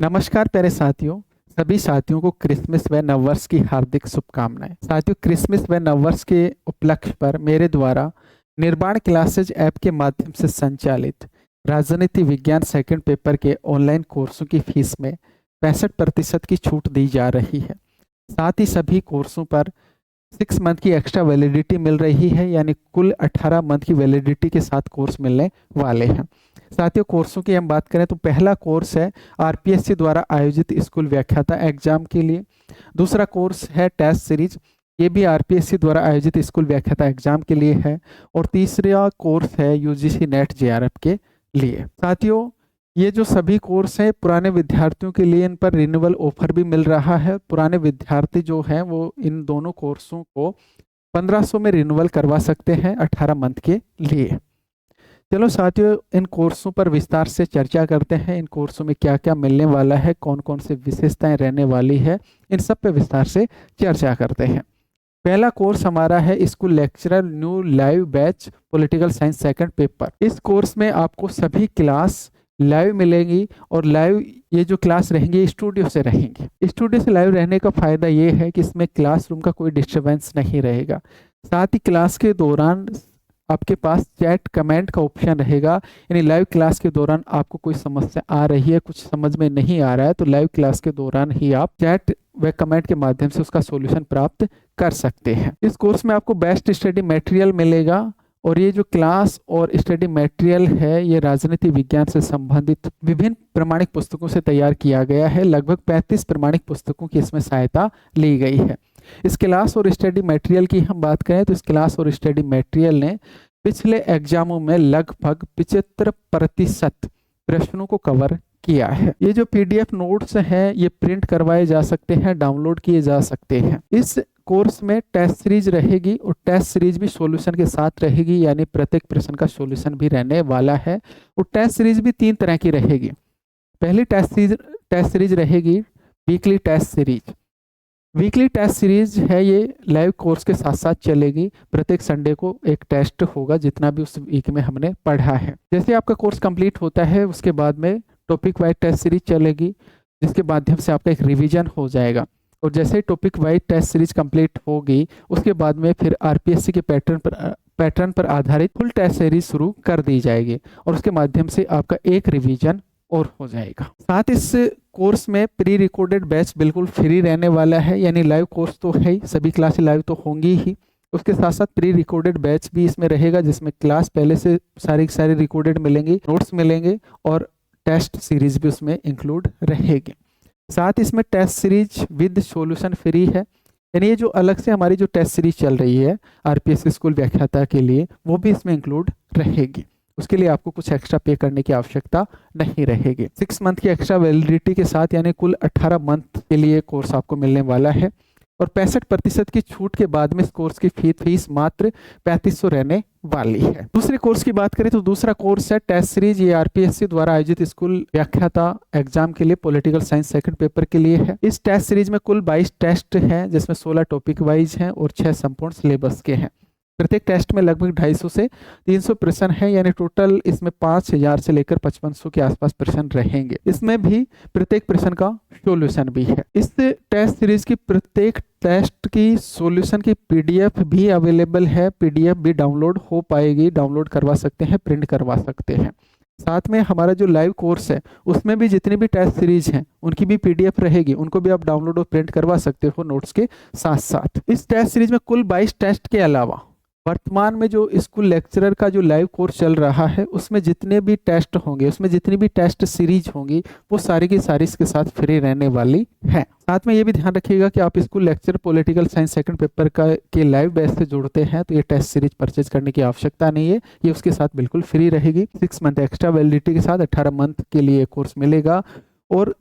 नमस्कार प्यारे साथियों। सभी साथियों को क्रिसमस व नववर्ष की हार्दिक शुभकामनाएं। साथियों, क्रिसमस व नववर्ष के उपलक्ष्य पर मेरे द्वारा निर्माण क्लासेज ऐप के माध्यम से संचालित राजनीति विज्ञान सेकंड पेपर के ऑनलाइन कोर्सों की फीस में 65% की छूट दी जा रही है। साथ ही सभी कोर्सों पर 6 मंथ की एक्स्ट्रा वैलिडिटी मिल रही है, यानी कुल 18 मंथ की वैलिडिटी के साथ कोर्स मिलने वाले हैं। साथियों, कोर्सों की हम बात करें तो पहला कोर्स है आरपीएससी द्वारा आयोजित स्कूल व्याख्याता एग्जाम के लिए। दूसरा कोर्स है टेस्ट सीरीज, ये भी आरपीएससी द्वारा आयोजित स्कूल व्याख्याता एग्जाम के लिए है। और तीसरा कोर्स है यूजीसी नेट जेआरएफ के लिए। साथियों, ये जो सभी कोर्स हैं पुराने विद्यार्थियों के लिए, इन पर रिन्यूअल ऑफर भी मिल रहा है। पुराने विद्यार्थी जो हैं वो इन दोनों कोर्सों को 1500 में रिन्यूअल करवा सकते हैं 18 मंथ के लिए। चलो साथियों, इन कोर्सों पर विस्तार से चर्चा करते हैं। इन कोर्सों में क्या क्या मिलने वाला है, कौन कौन सी विशेषताएं रहने वाली है, इन सब पे विस्तार से चर्चा करते हैं। पहला कोर्स हमारा है school lecturer new live batch political science second paper. इस कोर्स में आपको सभी क्लास लाइव मिलेंगी और लाइव ये जो क्लास रहेंगी स्टूडियो से रहेंगी। स्टूडियो से लाइव रहने का फायदा ये है कि इसमें क्लासरूम का कोई डिस्टरबेंस नहीं रहेगा। साथ ही क्लास के दौरान आपके पास चैट कमेंट का ऑप्शन रहेगा, यानी लाइव क्लास के दौरान आपको कोई समस्या आ रही है, कुछ समझ में नहीं आ रहा है, तो लाइव क्लास के दौरान ही आप चैट व कमेंट के माध्यम से उसका सॉल्यूशन प्राप्त कर सकते हैं। इस कोर्स में आपको बेस्ट स्टडी मटेरियल मिलेगा और ये जो क्लास और स्टडी मटेरियल है ये राजनीति विज्ञान से संबंधित विभिन्न प्रमाणिक पुस्तकों से तैयार किया गया है। लगभग 35 प्रमाणिक पुस्तकों की इसमें सहायता ली गई है। इस क्लास और स्टडी मटेरियल की हम बात करें तो इस क्लास और स्टडी मटेरियल ने पिछले एग्जामों में लगभग 75% प्रश्नों को कवर किया है। ये जो पीडीएफ नोट्स हैं ये प्रिंट करवाए जा सकते हैं, डाउनलोड किए जा सकते हैं। इस कोर्स में टेस्ट सीरीज रहेगी और टेस्ट सीरीज भी सॉल्यूशन के साथ रहेगी, यानी प्रत्येक प्रश्न का सॉल्यूशन भी रहने वाला है। और टेस्ट सीरीज भी 3 तरह की रहेगी। पहली टेस्ट सीरीज रहेगी weekly test series. Weekly test series है, ये लाइव कोर्स के साथ साथ चलेगी। प्रत्येक संडे को एक टेस्ट होगा, जितना भी उस वीक में हमने पढ़ा है। जैसे आपका कोर्स कंप्लीट होता है उसके बाद में टॉपिक वाइज टेस्ट सीरीज चलेगी, जिसके माध्यम से आपका एक रिवीजन हो जाएगा। और जैसे ही topic wise test series complete होगी उसके बाद में फिर आरपीएससी के पैटर्न पर आधारित फुल टेस्ट सीरीज शुरू कर दी जाएगी और उसके माध्यम से आपका एक रिवीजन और हो जाएगा। साथ इस कोर्स में प्री रिकॉर्डेड बैच बिल्कुल फ्री रहने वाला है, यानी लाइव कोर्स तो है ही, सभी क्लासेस लाइव तो होंगी ही। उसके साथ साथ प्री रिकॉर्डेड बैच भी इसमें रहेगा, जिसमें क्लास पहले से सारी रिकॉर्डेड मिलेंगी, नोट्स मिलेंगे और टेस्ट सीरीज भी उसमें इंक्लूड रहेगी। साथ इसमें test series with solution free है, यानी ये जो अलग से हमारी जो टेस्ट सीरीज चल रही है आरपीएससी स्कूल व्याख्याता के लिए वो भी इसमें इंक्लूड रहेगी। उसके लिए आपको कुछ एक्स्ट्रा पे करने की आवश्यकता नहीं रहेगी। 6 मंथ की एक्स्ट्रा वैलिडिटी के साथ, यानी कुल 18 मंथ के लिए कोर्स आपको मिलने वाला है। और 65% की छूट के बाद में इस कोर्स की फीस मात्र 3500 रहने वाली है। दूसरे कोर्स की बात करें तो दूसरा कोर्स है टेस्ट सीरीज। ये आरपीएससी द्वारा आयोजित स्कूल व्याख्याता एग्जाम के लिए पॉलिटिकल साइंस सेकंड पेपर के लिए है। इस टेस्ट सीरीज में कुल 22 टेस्ट हैं, जिसमें 16 टॉपिक वाइज हैं और 6 संपूर्ण सिलेबस के हैं। प्रत्येक टेस्ट में लगभग 250 से 300 प्रश्न है, यानी टोटल इसमें 5000 से लेकर 5500 के आसपास प्रश्न रहेंगे। इसमें भी प्रत्येक प्रश्न का सॉल्यूशन भी है। इस टेस्ट सीरीज की प्रत्येक टेस्ट की सॉल्यूशन की पीडीएफ भी अवेलेबल है। पीडीएफ भी डाउनलोड हो पाएगी, डाउनलोड करवा सकते हैं, प्रिंट करवा सकते हैं। साथ में हमारा जो लाइव कोर्स है उसमें भी जितनी भी टेस्ट सीरीज हैं उनकी भी पीडीएफ रहेगी, उनको भी आप डाउनलोड और प्रिंट करवा सकते हो नोट्स के साथ साथ। इस टेस्ट सीरीज में कुल 22 टेस्ट के अलावा वर्तमान में जो स्कूल लेक्चरर का जो लाइव कोर्स चल रहा है उसमें जितने भी टेस्ट होंगे, उसमें जितनी भी टेस्ट सीरीज होंगी वो सारी की सारी इसके साथ फ्री रहने वाली है। साथ में ये भी ध्यान रखिएगा कि आप school lecture political science second paper के लाइव बैच से जुड़ते हैं तो ये टेस्ट सीरीज परचेज करने की आवश्यकता नहीं है, ये उसके साथ बिल्कुल फ्री रहेगी। 6 मंथ एक्स्ट्रा वैलिडिटी के साथ 18 मंथ के लिए कोर्स मिलेगा और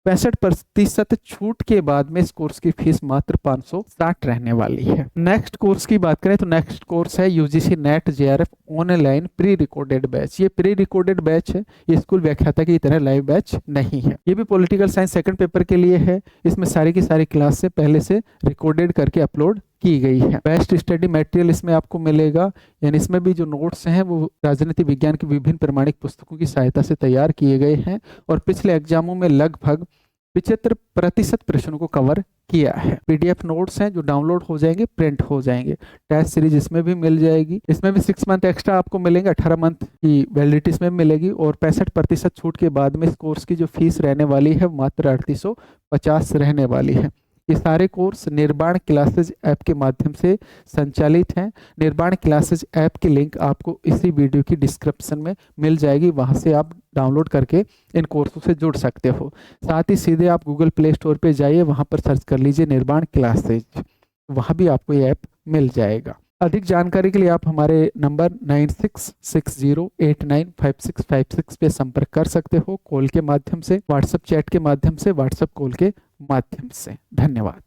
65% छूट के बाद में इस कोर्स की फीस मात्र 560 रहने वाली है। नेक्स्ट कोर्स की बात करें तो नेक्स्ट कोर्स है UGC net JRF online pre recorded batch. ये प्री रिकॉर्डेड बैच है, ये स्कूल व्याख्याता की तरह लाइव बैच नहीं है। ये भी पॉलिटिकल साइंस सेकंड पेपर के लिए है। इसमें सारी की सारी क्लास से पहले से रिकॉर्डेड करके अपलोड की गई है। बेस्ट स्टडी मटेरियल इसमें आपको मिलेगा, यानी इसमें भी जो नोट्स हैं वो राजनीति विज्ञान की विभिन्न प्रमाणिक पुस्तकों की सहायता से तैयार किए गए हैं और पिछले एग्जामों में लगभग 75% प्रश्नों को कवर किया है। पीडीएफ नोट्स हैं जो डाउनलोड हो जाएंगे, प्रिंट हो जाएंगे। टेस्ट सीरीज इसमें भी मिल जाएगी। इसमें भी 6 मंथ एक्स्ट्रा आपको मिलेंगे, 18 मंथ की वैलिडिटी इसमें मिलेगी और 65% छूट के बाद में इस कोर्स की जो फीस रहने वाली है मात्र 3850 रहने वाली है। ये सारे कोर्स निर्वाण क्लासेज ऐप के माध्यम से संचालित हैं। निर्वाण क्लासेज ऐप की लिंक आपको इसी वीडियो की डिस्क्रिप्शन में मिल जाएगी, वहां से आप डाउनलोड करके इन कोर्सों से जुड़ सकते हो। साथ ही सीधे आप गूगल प्ले स्टोर पे जाइए, वहां पर सर्च कर लीजिए निर्वाण क्लासेज, वहां भी आपको ये ऐप मिल जाएगा। अधिक जानकारी के लिए आप हमारे नंबर 9660895656 पे संपर्क कर सकते हो, कॉल के माध्यम से, व्हाट्सएप चैट के माध्यम से, व्हाट्सएप कॉल के माध्यम से। धन्यवाद।